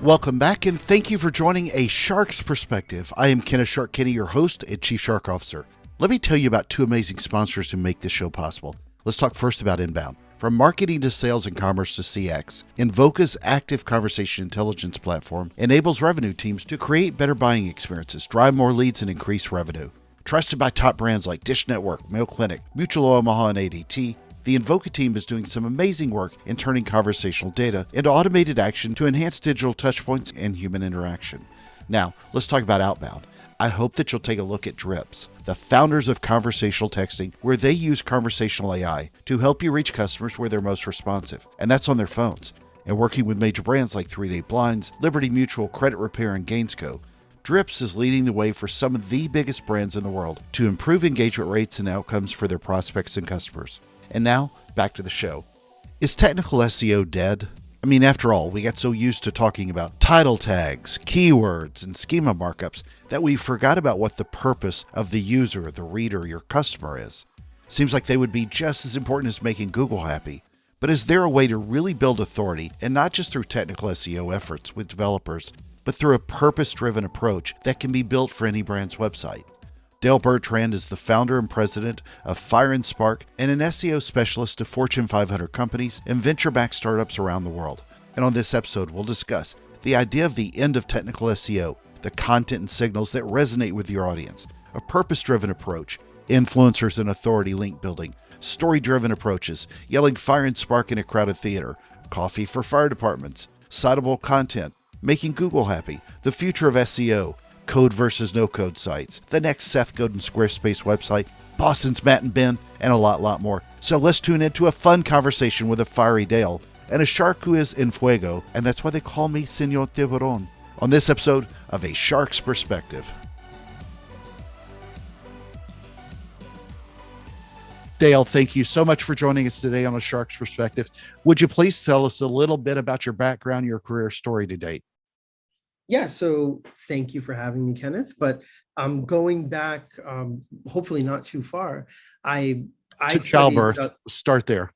Welcome back, and thank you for joining A Shark's Perspective. I am Kenneth Shark Kinney, your host and Chief Shark Officer. Let me tell you about two amazing sponsors who make this show possible. Let's talk first about Inbound. From marketing to sales and commerce to CX, Invoca's active conversation intelligence platform enables revenue teams to create better buying experiences, drive more leads, and increase revenue. Trusted by top brands like Dish Network, Mayo Clinic, Mutual Omaha, and ADT, the Invoca team is doing some amazing work in turning conversational data into automated action to enhance digital touchpoints and human interaction. Now, let's talk about Outbound. I hope that you'll take a look at Drips, the founders of conversational texting, where they use conversational AI to help you reach customers where they're most responsive, and that's on their phones. And working with major brands like 3 Day Blinds, Liberty Mutual, Credit Repair, and Gainsco, Drips is leading the way for some of the biggest brands in the world to improve engagement rates and outcomes for their prospects and customers. And now, back to the show. Is technical SEO dead? I mean, after all, we got so used to talking about title tags, keywords, and schema markups that we forgot about what the purpose of the user, the reader, your customer is. Seems like they would be just as important as making Google happy. But is there a way to really build authority, and not just through technical SEO efforts with developers, but through a purpose-driven approach that can be built for any brand's website? Dale Bertrand is the founder and president of Fire&Spark and an SEO specialist to Fortune 500 companies and venture-backed startups around the world. And on this episode, we'll discuss the idea of the end of technical SEO, the content and signals that resonate with your audience, a purpose-driven approach, influencers and authority link building, story-driven approaches, yelling fire and spark in a crowded theater, coffee for fire departments, citable content, making Google happy, the future of SEO, code versus no-code sites, the next Seth Godin Squarespace website, Boston's Matt and Ben, and a lot more. So let's tune into a fun conversation with a fiery Dale and a shark who is en fuego, and that's why they call me Señor Tiburon, on this episode of A Shark's Perspective. Dale, thank you so much for joining us today on A Shark's Perspective. Would you please tell us a little bit about your background, your career story to date? Yeah, so thank you for having me, Kenneth. But I'm going back, hopefully not too far. I to childbirth. Start there.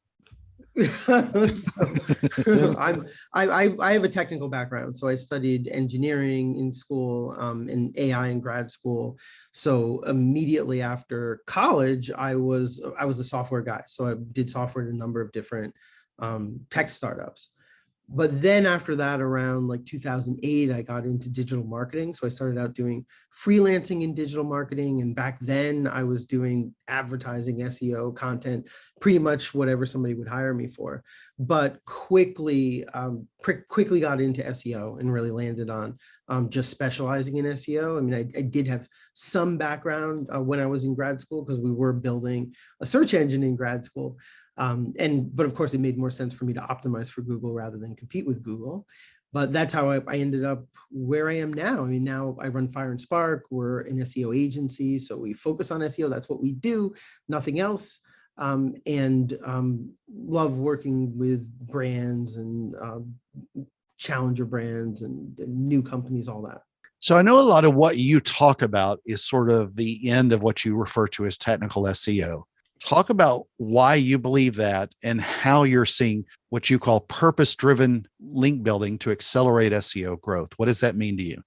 I have a technical background, so I studied engineering in school, and AI in grad school. So immediately after college, I was a software guy. So I did software in a number of different tech startups. But then after that, around like 2008, I got into digital marketing. So I started out doing freelancing in digital marketing. And back then I was doing advertising, SEO, content, pretty much whatever somebody would hire me for. But quickly got into SEO and really landed on just specializing in SEO. I mean, I did have some background when I was in grad school because we were building a search engine in grad school. But of course, it made more sense for me to optimize for Google rather than compete with Google. But that's how I ended up where I am now. I mean, now I run Fire&Spark. We're an SEO agency, so we focus on SEO. That's what we do, nothing else. Love working with brands and challenger brands and new companies, all that. So I know a lot of what you talk about is sort of the end of what you refer to as technical SEO. Talk about why you believe that and how you're seeing what you call purpose-driven link building to accelerate SEO growth. What does that mean to you?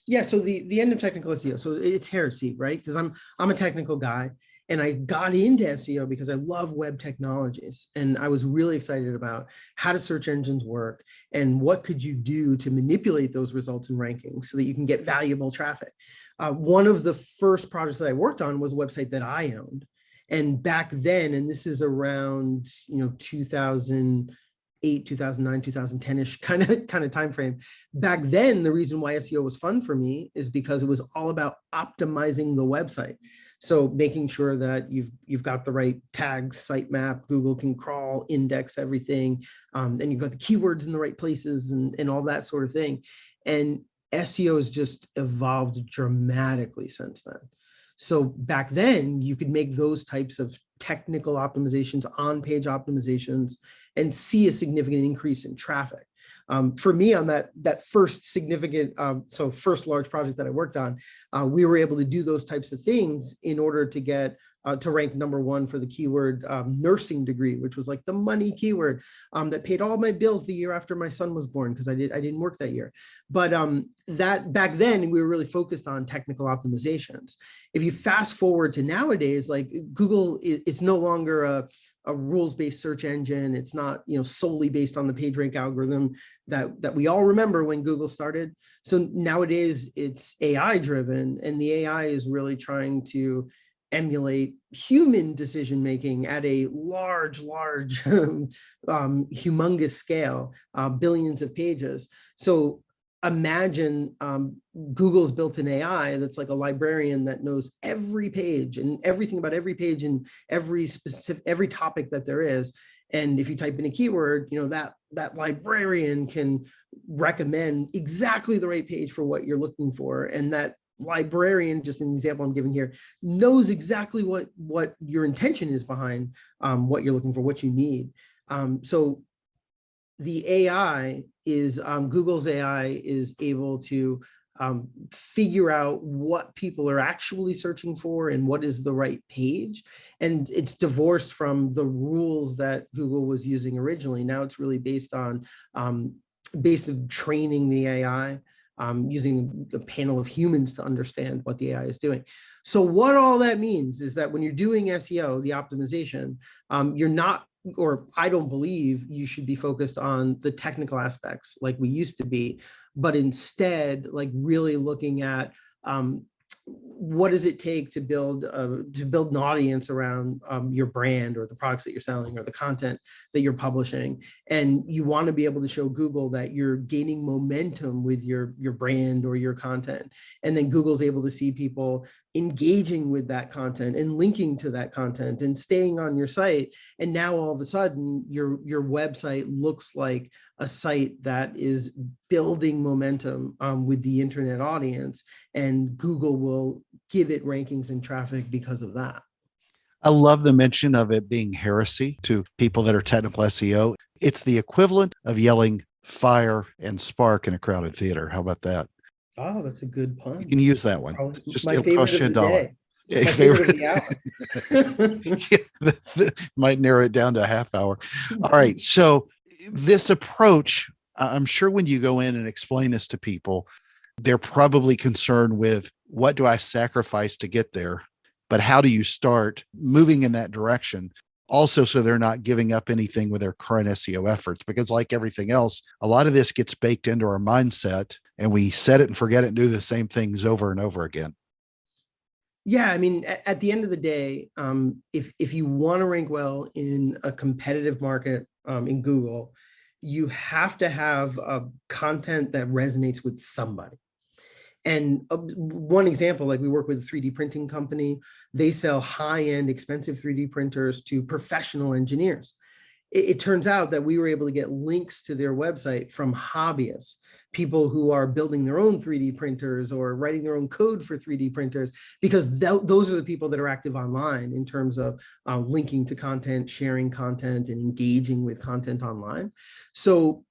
Yeah, so the end of technical SEO. So it's heresy, right? Because I'm a technical guy, and I got into SEO because I love web technologies, and I was really excited about how do search engines work and what could you do to manipulate those results and rankings so that you can get valuable traffic. One of the first projects that I worked on was a website that I owned. And back then, and this is around 2008, 2009, 2010-ish kind of time frame. Back then, the reason why SEO was fun for me is because it was all about optimizing the website. So making sure that you've got the right tags, sitemap, Google can crawl, index everything, and you've got the keywords in the right places and all that sort of thing. And SEO has just evolved dramatically since then. So back then, you could make those types of technical optimizations, on-page optimizations, and see a significant increase in traffic. For me, on that first significant, first large project that I worked on, we were able to do those types of things in order to get to rank number one for the keyword nursing degree, which was like the money keyword that paid all my bills the year after my son was born, because I didn't work that year. But that back then we were really focused on technical optimizations. If you fast forward to nowadays, like Google, it's no longer a rules-based search engine. It's not, solely based on the PageRank algorithm that we all remember when Google started. So nowadays it's AI driven, and the AI is really trying to emulate human decision making at a large, humongous scale, billions of pages. So imagine Google's built an AI that's like a librarian that knows every page and everything about every page and every topic that there is. And if you type in a keyword, that librarian can recommend exactly the right page for what you're looking for. And that librarian, just an example I'm giving here, knows exactly what your intention is behind what you're looking for, what you need. So the AI is, Google's AI is able to figure out what people are actually searching for and what is the right page. And it's divorced from the rules that Google was using originally. Now it's really based on training the AI, using a panel of humans to understand what the AI is doing. So what all that means is that when you're doing SEO, the optimization, you're not, or I don't believe you should be focused on the technical aspects like we used to be, but instead like really looking at what does it take to build an audience around your brand or the products that you're selling or the content that you're publishing. And you want to be able to show Google that you're gaining momentum with your brand or your content. And then Google's able to see people engaging with that content and linking to that content and staying on your site. And now all of a sudden your website looks like a site that is building momentum with the internet audience, and Google will give it rankings and traffic because of that. I love the mention of it being heresy to people that are technical SEO. It's the equivalent of yelling fire and spark in a crowded theater. How about that? Oh, that's a good pun. You can use that one. Just my favorite of the day. My favorite of the hour. Might narrow it down to a half hour. All right. So this approach, I'm sure when you go in and explain this to people, they're probably concerned with what do I sacrifice to get there, but how do you start moving in that direction? Also, so they're not giving up anything with their current SEO efforts, because like everything else, a lot of this gets baked into our mindset and we set it and forget it and do the same things over and over again. Yeah, I mean, at the end of the day, if you want to rank well in a competitive market in Google, you have to have content that resonates with somebody. And one example, like we work with a 3D printing company. They sell high-end, expensive 3D printers to professional engineers. It turns out that we were able to get links to their website from hobbyists, people who are building their own 3D printers or writing their own code for 3D printers, because those are the people that are active online in terms of linking to content, sharing content, and engaging with content online. So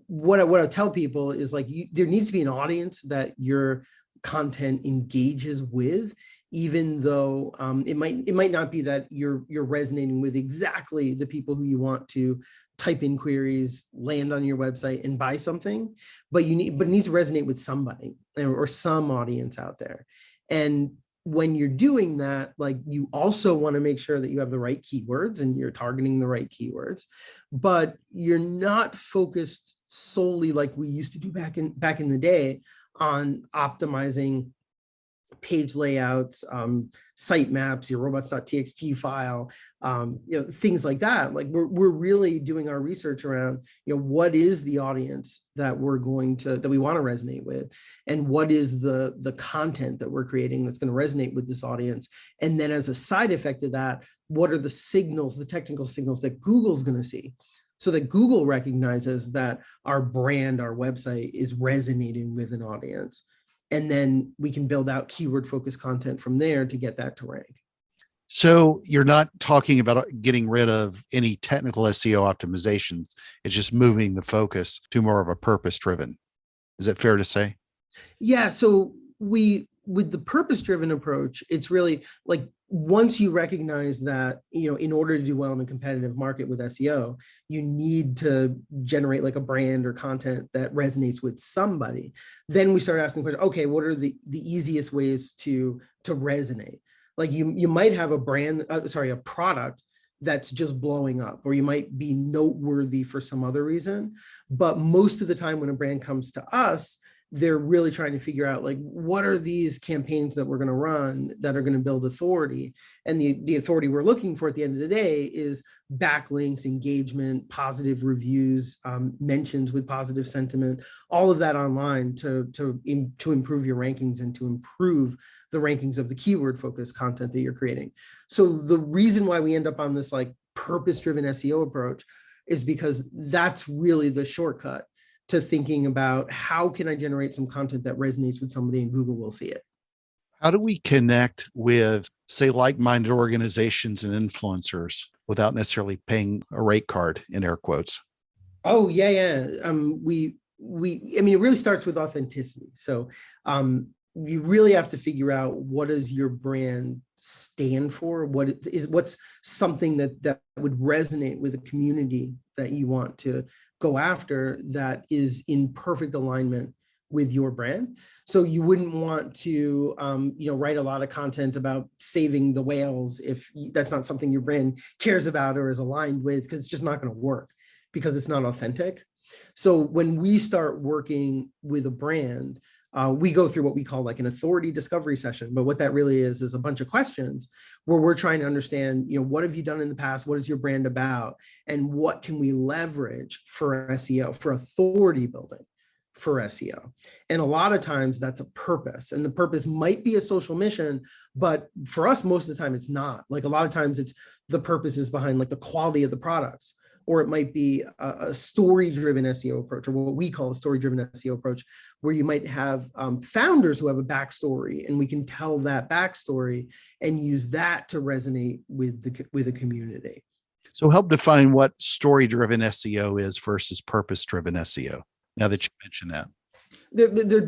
what I tell people is like, there needs to be an audience that your content engages with, even though it might not be that you're resonating with exactly the people who you want to type in queries, land on your website and buy something, but it needs to resonate with somebody or some audience out there. And when you're doing that, like, you also want to make sure that you have the right keywords and you're targeting the right keywords, but you're not focused solely like we used to do back in the day on optimizing page layouts, site maps, your robots.txt file, things like that. Like we're really doing our research around, what is the audience that we want to resonate with, and what is the content that we're creating that's going to resonate with this audience. And then as a side effect of that, what are the signals, the technical signals that Google's going to see, so that Google recognizes that our brand, our website is resonating with an audience. And then we can build out keyword focused content from there to get that to rank. So you're not talking about getting rid of any technical SEO optimizations. It's just moving the focus to more of a purpose driven. Is that fair to say? Yeah. So with the purpose driven approach, it's really like once you recognize that, in order to do well in a competitive market with SEO, you need to generate like a brand or content that resonates with somebody. Then we start asking the question, okay, what are the easiest ways to resonate? Like you might have a product that's just blowing up, or you might be noteworthy for some other reason. But most of the time when a brand comes to us, they're really trying to figure out like, what are these campaigns that we're going to run that are going to build authority? And the authority we're looking for at the end of the day is backlinks, engagement, positive reviews, mentions with positive sentiment, all of that online to improve your rankings and to improve the rankings of the keyword focused content that you're creating. So the reason why we end up on this like purpose-driven SEO approach is because that's really the shortcut to thinking about how can I generate some content that resonates with somebody and Google will see it. How do we connect with, say, like-minded organizations and influencers without necessarily paying a rate card, in air quotes? Oh, yeah. I mean, it really starts with authenticity. So you really have to figure out, what does your brand stand for? What's something that would resonate with a community that you want to go after that is in perfect alignment with your brand. So you wouldn't want to, write a lot of content about saving the whales if that's not something your brand cares about or is aligned with, because it's just not going to work because it's not authentic. So when we start working with a brand, we go through what we call like an authority discovery session. But what that really is a bunch of questions where we're trying to understand, what have you done in the past? What is your brand about? And what can we leverage for SEO, for authority building for SEO? And a lot of times that's a purpose, and the purpose might be a social mission, but for us, most of the time it's not. Like a lot of times it's the purpose is behind like the quality of the products, or it might be a story-driven SEO approach, or what we call a story-driven SEO approach, where you might have founders who have a backstory, and we can tell that backstory and use that to resonate with the community. So help define what story-driven SEO is versus purpose-driven SEO, now that you mentioned that.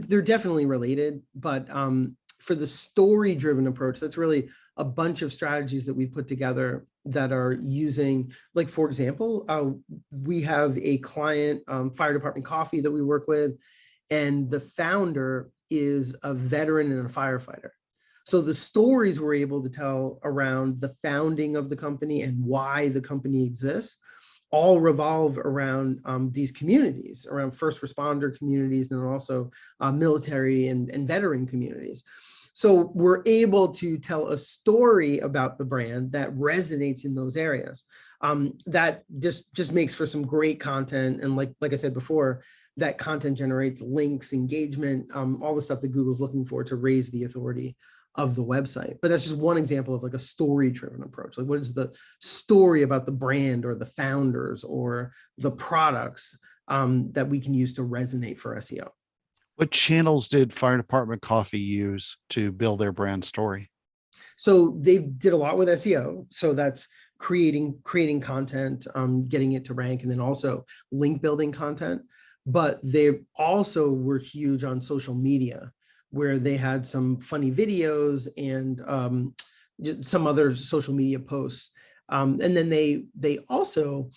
They're definitely related, but for the story-driven approach, that's really a bunch of strategies that we put together that are using, like, for example, we have a client, Fire Department Coffee, that we work with, and the founder is a veteran and a firefighter. So the stories we're able to tell around the founding of the company and why the company exists all revolve around these communities, around first responder communities, and also military and veteran communities. So we're able to tell a story about the brand that resonates in those areas. That just makes for some great content. And like I said before, that content generates links, engagement, all the stuff that Google's looking for to raise the authority of the website. But that's just one example of like a story-driven approach. Like, what is the story about the brand or the founders or the products that we can use to resonate for SEO? What channels did Fire Department Coffee use to build their brand story? So they did a lot with SEO. So that's creating content, getting it to rank, and then also link building content. But they also were huge on social media, where they had some funny videos and some other social media posts. And then they also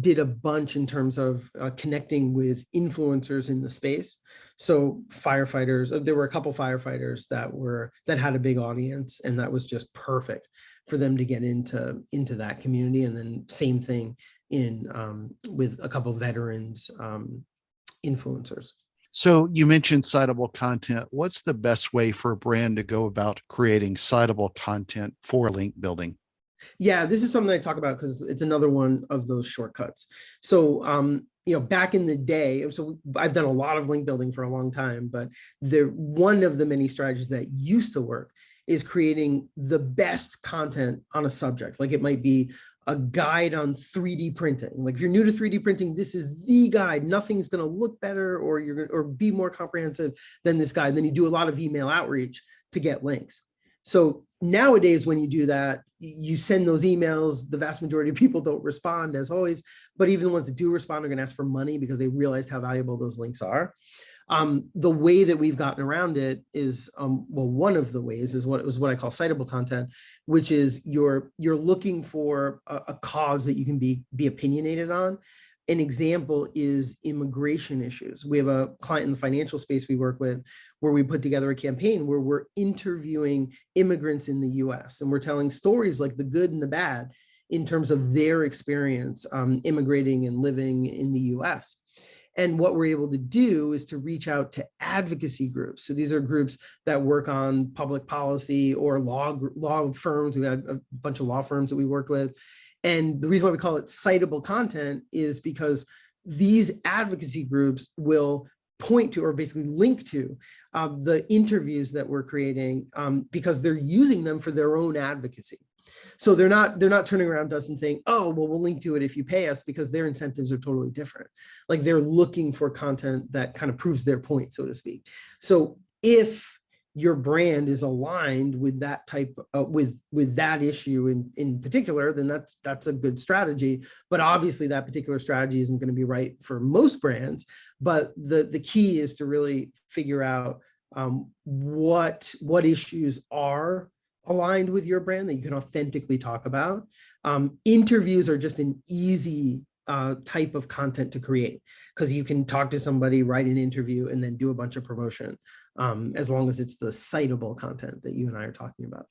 did a bunch in terms of connecting with influencers in the space. So firefighters, there were a couple firefighters that had a big audience, and that was just perfect for them to get into that community. And then same thing with a couple of veterans influencers. So you mentioned citable content. What's the best way for a brand to go about creating citable content for link building? Yeah, this is something I talk about because it's another one of those shortcuts. So, back in the day, so I've done a lot of link building for a long time, but one of the many strategies that used to work is creating the best content on a subject. Like, it might be a guide on 3D printing. Like, if you're new to 3D printing, this is the guide. Nothing's going to look better or be more comprehensive than this guide. And then you do a lot of email outreach to get links. So nowadays, when you do that, you send those emails. The vast majority of people don't respond, as always, but even the ones that do respond are going to ask for money because they realized how valuable those links are. The way that we've gotten around it is, well, one of the ways is what I call citable content, which is you're looking for a cause that you can be opinionated on. An example is immigration issues. We have a client in the financial space we work with where we put together a campaign where we're interviewing immigrants in the US, and we're telling stories like the good and the bad in terms of their experience immigrating and living in the US. And what we're able to do is to reach out to advocacy groups. So these are groups that work on public policy or law firms. We had a bunch of law firms that we worked with. And the reason why we call it citable content is because these advocacy groups will point to or basically link to the interviews that we're creating because they're using them for their own advocacy. So they're not turning around to us and saying, oh, well, we'll link to it if you pay us, because their incentives are totally different. Like they're looking for content that kind of proves their point, so to speak. So if your brand is aligned with that type with that issue in particular, then that's a good strategy. But obviously that particular strategy isn't going to be right for most brands. But the key is to really figure out what issues are aligned with your brand that you can authentically talk about. Interviews are just an easy type of content to create, because you can talk to somebody, write an interview, and then do a bunch of promotion, as long as it's the citable content that you and I are talking about.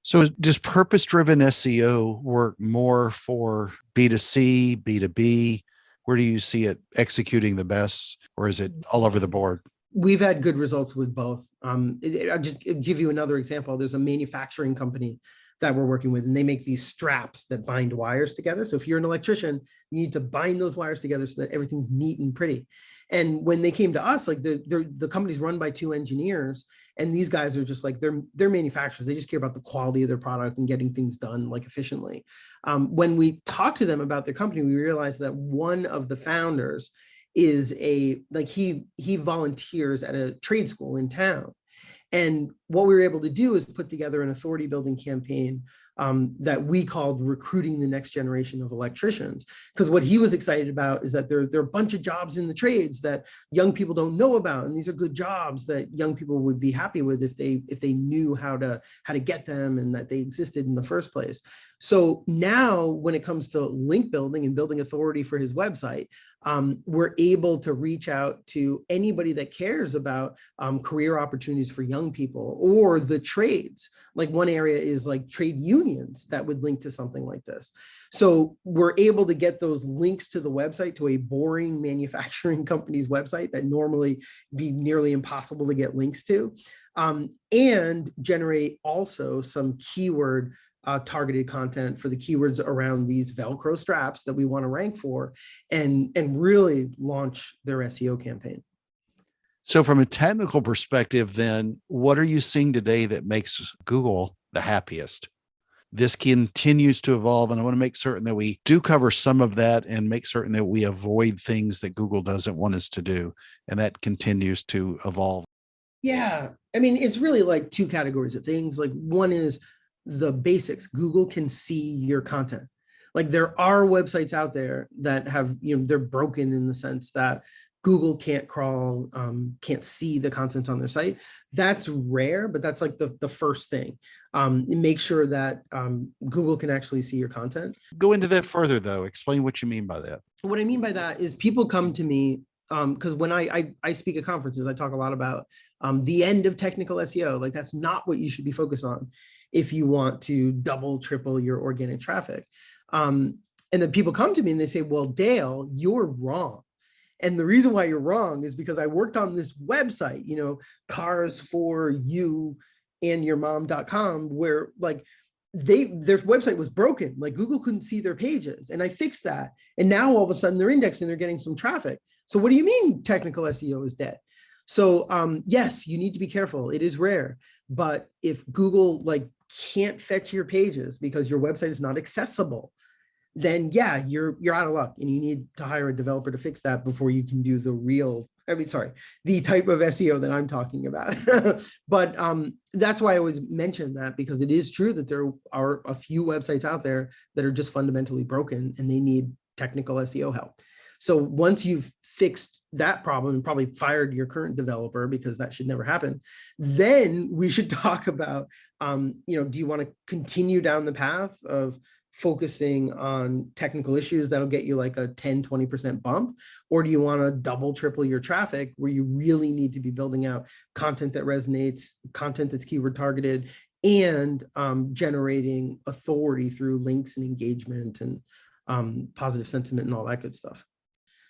So does purpose-driven SEO work more for B2C, B2B? Where do you see it executing the best, or is it all over the board? We've had good results with both. I'll just give you another example. There's a manufacturing company that we're working with, and they make these straps that bind wires together. So if you're an electrician, you need to bind those wires together so that everything's neat and pretty. And when they came to us, like the company's run by 2 engineers, and these guys are just like, they're manufacturers. They just care about the quality of their product and getting things done like efficiently. When we talked to them about their company, we realized that one of the founders is he volunteers at a trade school in town. And what we were able to do is put together an authority building campaign that we called Recruiting the Next Generation of Electricians. Because what he was excited about is that there are a bunch of jobs in the trades that young people don't know about. And these are good jobs that young people would be happy with if they knew how to get them and that they existed in the first place. So now when it comes to link building and building authority for his website, we're able to reach out to anybody that cares about career opportunities for young people or the trades. Like one area is like trade unions that would link to something like this. So we're able to get those links to the website, to a boring manufacturing company's website that normally be nearly impossible to get links to, and generate also some keyword targeted content for the keywords around these Velcro straps that we want to rank for, and really launch their SEO campaign. So from a technical perspective, then, what are you seeing today that makes Google the happiest? This continues to evolve, and I want to make certain that we do cover some of that and make certain that we avoid things that Google doesn't want us to do, and that continues to evolve. Yeah, I mean, it's really like 2 categories of things. Like one is the basics. Google can see your content. Like there are websites out there that have, they're broken in the sense that Google can't crawl, can't see the content on their site. That's rare, but that's like the first thing. Make sure that Google can actually see your content. Go into that further though. Explain what you mean by that. What I mean by that is people come to me because when I speak at conferences, I talk a lot about the end of technical SEO. Like that's not what you should be focused on if you want to double, triple your organic traffic. And then people come to me and they say, well, Dale, you're wrong. And the reason why you're wrong is because I worked on this website, carsforyouyouandyourmom.com, where like their website was broken. Like Google couldn't see their pages, and I fixed that. And now all of a sudden they're indexing, they're getting some traffic. So what do you mean technical SEO is dead? So yes, you need to be careful. It is rare, but if Google can't fetch your pages because your website is not accessible, then yeah, you're out of luck, and you need to hire a developer to fix that before you can do the type of SEO that I'm talking about. But that's why I always mention that, because it is true that there are a few websites out there that are just fundamentally broken and they need technical SEO help. So once you've fixed that problem and probably fired your current developer, because that should never happen, then we should talk about, do you want to continue down the path of focusing on technical issues that'll get you like a 10-20% bump, or do you want to double, triple your traffic, where you really need to be building out content that resonates, content that's keyword targeted, and generating authority through links and engagement and positive sentiment and all that good stuff.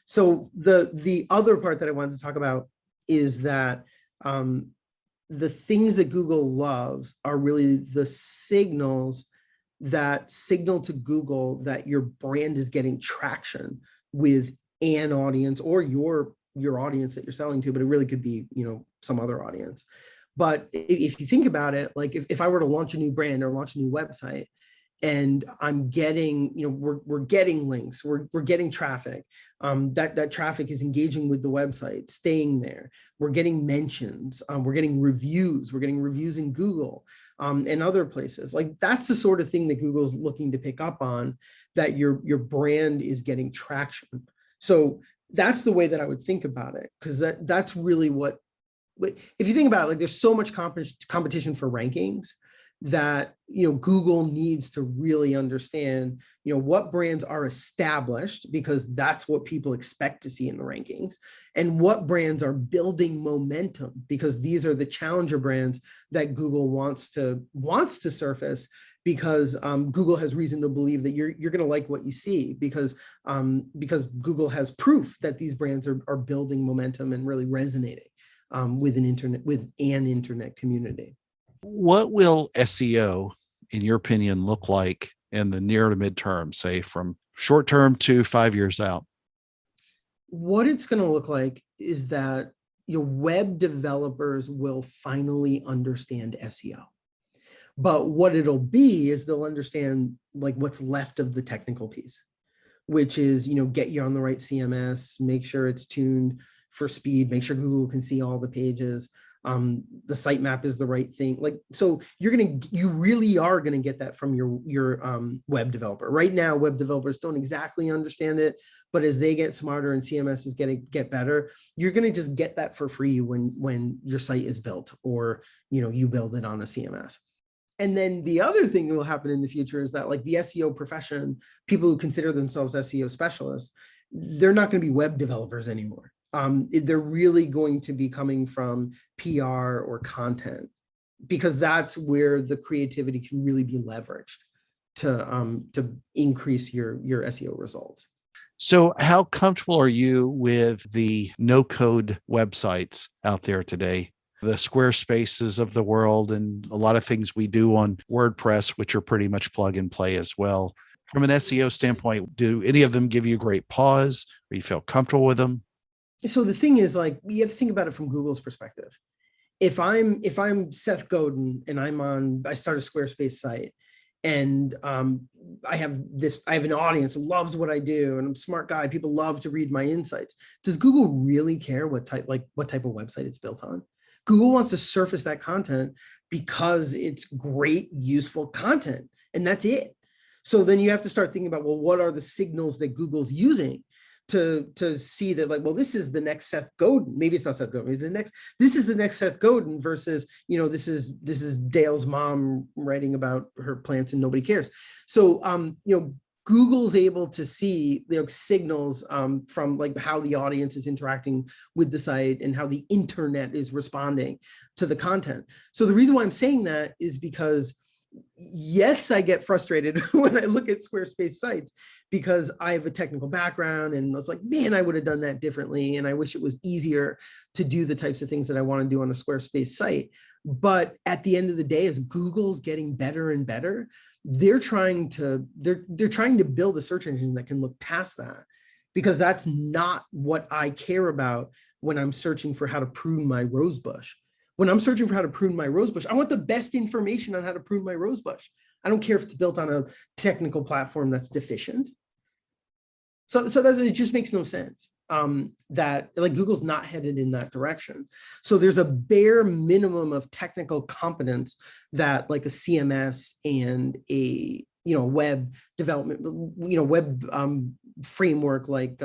So the other part that I wanted to talk about is that the things that Google loves are really the signals that signal to Google that your brand is getting traction with an audience, or your audience that you're selling to, but it really could be, some other audience. But if you think about it, like if I were to launch a new brand or launch a new website, and I'm getting, we're getting links, we're getting traffic, that traffic is engaging with the website, staying there, we're getting mentions, we're getting reviews in Google, and other places. Like, that's the sort of thing that Google's looking to pick up on, that your brand is getting traction. So that's the way that I would think about it, because that's really what, if you think about it, like, there's so much competition for rankings that, Google needs to really understand, what brands are established, because that's what people expect to see in the rankings, and what brands are building momentum, because these are the challenger brands that Google wants to surface, because Google has reason to believe that you're going to like what you see, because Google has proof that these brands are building momentum and really resonating with an internet community. What will SEO, in your opinion, look like in the near to midterm, say from short term to 5 years out? What it's going to look like is that web developers will finally understand SEO. But what it'll be is they'll understand like what's left of the technical piece, which is, get you on the right CMS, make sure it's tuned for speed, make sure Google can see all the pages. The sitemap is the right thing. Like, so you really are going to get that from your web developer. Right now, web developers don't exactly understand it, but as they get smarter and CMS is get better, you're going to just get that for free when your site is built, or, you build it on a CMS. And then the other thing that will happen in the future is that, like, the SEO profession, people who consider themselves SEO specialists, they're not going to be web developers anymore. They're really going to be coming from PR or content, because that's where the creativity can really be leveraged to increase your SEO results. So how comfortable are you with the no-code websites out there today? The Squarespaces of the world, and a lot of things we do on WordPress, which are pretty much plug and play as well. From an SEO standpoint, do any of them give you great pause, or you feel comfortable with them? So the thing is, like, you have to think about it from Google's perspective. If I'm Seth Godin and I start a Squarespace site, and I have an audience that loves what I do, and I'm a smart guy, people love to read my insights. Does Google really care what type of website it's built on? Google wants to surface that content because it's great, useful content, and that's it. So then you have to start thinking about, well, what are the signals that Google's using to see that, like, well, this is the next Seth Godin. Maybe it's not Seth Godin. This is the next Seth Godin versus, this is Dale's mom writing about her plants and nobody cares. So, Google's able to see signals from like how the audience is interacting with the site and how the internet is responding to the content. So the reason why I'm saying that is because, yes, I get frustrated when I look at Squarespace sites, because I have a technical background and I was like, man, I would have done that differently. And I wish it was easier to do the types of things that I want to do on a Squarespace site. But at the end of the day, as Google's getting better and better, they're trying to build a search engine that can look past that, because that's not what I care about when I'm searching for how to prune my rose bush. When I'm searching for how to prune my rose bush, I want the best information on how to prune my rose bush. I don't care if it's built on a technical platform that's deficient. So that it just makes no sense that, like, Google's not headed in that direction. So there's a bare minimum of technical competence that, like, a CMS and a web development, web framework like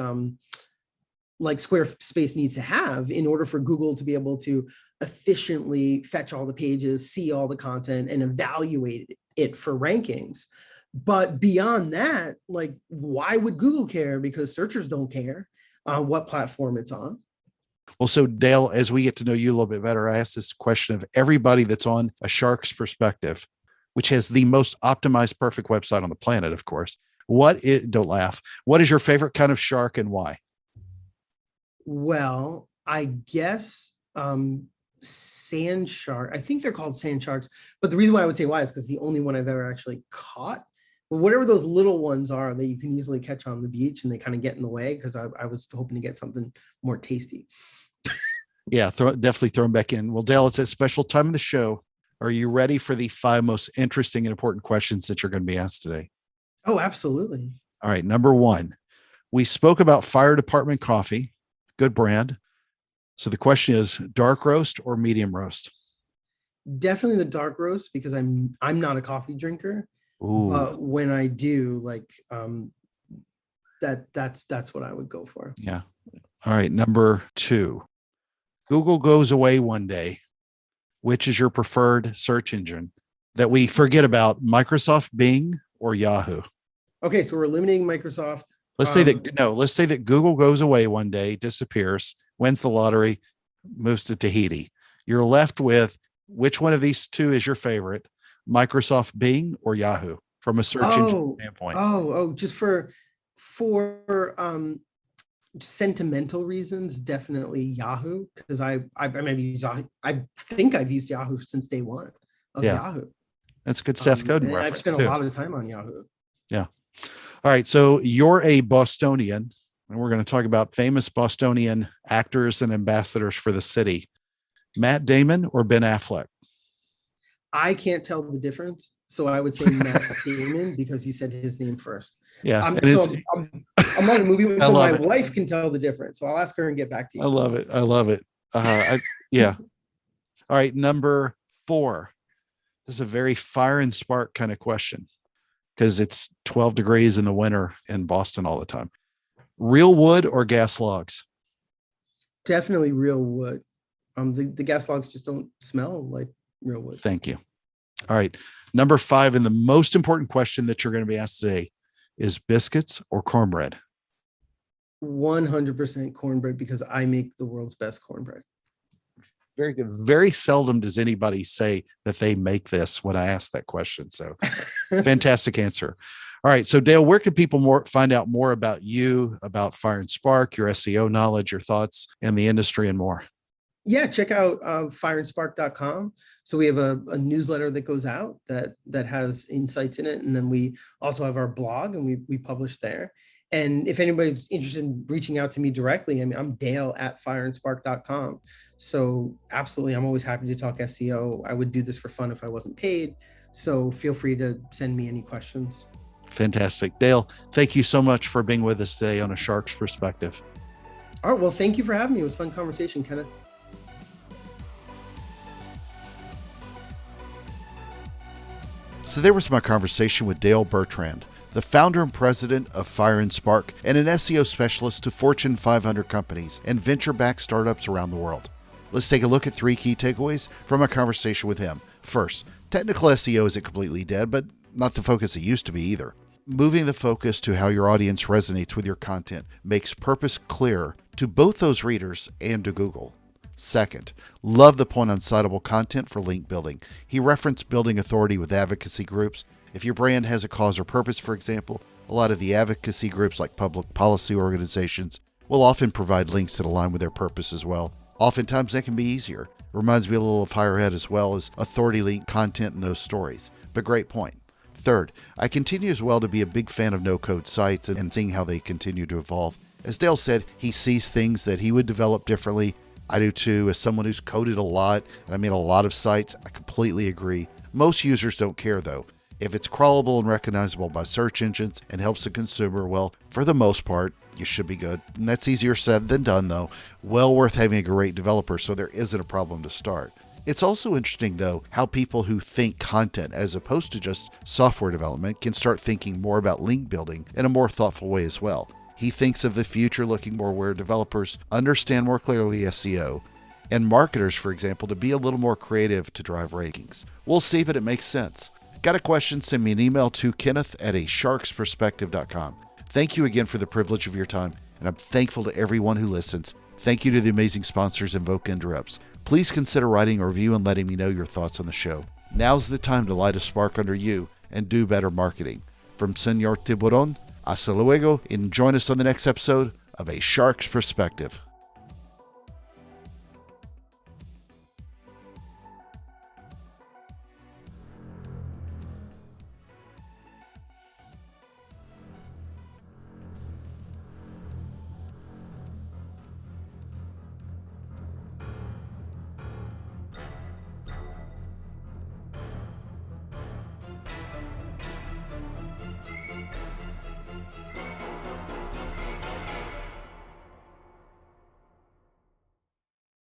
like Squarespace needs to have in order for Google to be able to efficiently fetch all the pages, see all the content, and evaluate it for rankings. But beyond that, like, why would Google care? Because searchers don't care what platform it's on. Well, so Dale, as we get to know you a little bit better, I ask this question of everybody that's on a Shark's Perspective, which has the most optimized, perfect website on the planet, of course. Don't laugh. What is your favorite kind of shark and why? Well, I guess sand shark. I think they're called sand sharks. But the reason why I would say why is because the only one I've ever actually caught. But whatever those little ones are that you can easily catch on the beach and they kind of get in the way, because I was hoping to get something more tasty. Yeah, definitely throw them back in. Well, Dale, it's a special time of the show. Are you ready for the 5 most interesting and important questions that you're going to be asked today? Oh, absolutely. All right. Number 1, we spoke about Fire Department coffee, good brand. So the question is dark roast or medium roast? Definitely the dark roast, because I'm not a coffee drinker. Ooh. But when I do, like, that's what I would go for. Yeah. All right. Number 2, Google goes away one day. Which is your preferred search engine? That we forget about, Microsoft, Bing, or Yahoo? Okay, so we're eliminating Microsoft. Let's say that Google goes away one day, disappears, wins the lottery, moves to Tahiti. You're left with which one of these 2 is your favorite? Microsoft, Bing, or Yahoo from a search engine standpoint? Just for sentimental reasons, definitely Yahoo, because I think I've used Yahoo since day one of Yahoo. That's a good Seth Godin reference. I've spent a lot of time on Yahoo. Yeah. All right. So you're a Bostonian, and we're going to talk about famous Bostonian actors and ambassadors for the city. Matt Damon or Ben Affleck? I can't tell the difference, so I would say Matt Damon, because you said his name first. Yeah. I'm not a movie until my wife can tell the difference, so I'll ask her and get back to you. I love it. Yeah. All right. Number 4. This is a very Fire and Spark kind of question, because it's 12 degrees in the winter in Boston all the time. Real wood or gas logs? Definitely real wood. The gas logs just don't smell like real wood. Thank you. All right. Number 5, and the most important question that you're going to be asked today is biscuits or cornbread? 100% cornbread, because I make the world's best cornbread. Very good. Very seldom does anybody say that they make this when I ask that question. So fantastic answer. All right. So Dale, where can people find out more about you, about Fire and Spark, your SEO knowledge, your thoughts in the industry, and more? Yeah, check out fireandspark.com. So we have a newsletter that goes out that has insights in it. And then we also have our blog, and we publish there. And if anybody's interested in reaching out to me directly, I mean, I'm Dale at fireandspark.com. So absolutely, I'm always happy to talk SEO. I would do this for fun if I wasn't paid. So feel free to send me any questions. Fantastic. Dale, thank you so much for being with us today on A Shark's Perspective. All right. Well, thank you for having me. It was a fun conversation, Kenneth. So there was my conversation with Dale Bertrand, the founder and president of Fire and Spark, and an SEO specialist to Fortune 500 companies and venture-backed startups around the world. Let's take a look at 3 key takeaways from a conversation with him. First, technical SEO isn't completely dead, but not the focus it used to be either. Moving the focus to how your audience resonates with your content makes purpose clearer to both those readers and to Google. Second, love the point on citable content for link building. He referenced building authority with advocacy groups. If your brand has a cause or purpose, for example, a lot of the advocacy groups like public policy organizations will often provide links that align with their purpose as well. Oftentimes that can be easier. Reminds me a little of Higher Ed as well as authority link content in those stories. But great point. Third, I continue as well to be a big fan of no-code sites and seeing how they continue to evolve. As Dale said, he sees things that he would develop differently. I do too. As someone who's coded a lot and I made a lot of sites, I completely agree. Most users don't care though. If it's crawlable and recognizable by search engines and helps the consumer, well, for the most part, you should be good. And that's easier said than done though. Well worth having a great developer, so there isn't a problem to start. It's also interesting though, how people who think content as opposed to just software development can start thinking more about link building in a more thoughtful way as well. He thinks of the future looking more where developers understand more clearly SEO, and marketers, for example, to be a little more creative to drive rankings. We'll see, but it makes sense. Got a question? Send me an email to kenneth@asharksperspective.com. Thank you again for the privilege of your time, and I'm thankful to everyone who listens. Thank you to the amazing sponsors Invoke Interrupts. Please consider writing a review and letting me know your thoughts on the show. Now's the time to light a spark under you and do better marketing. From Senor Tiburon, hasta luego, and join us on the next episode of A Shark's Perspective.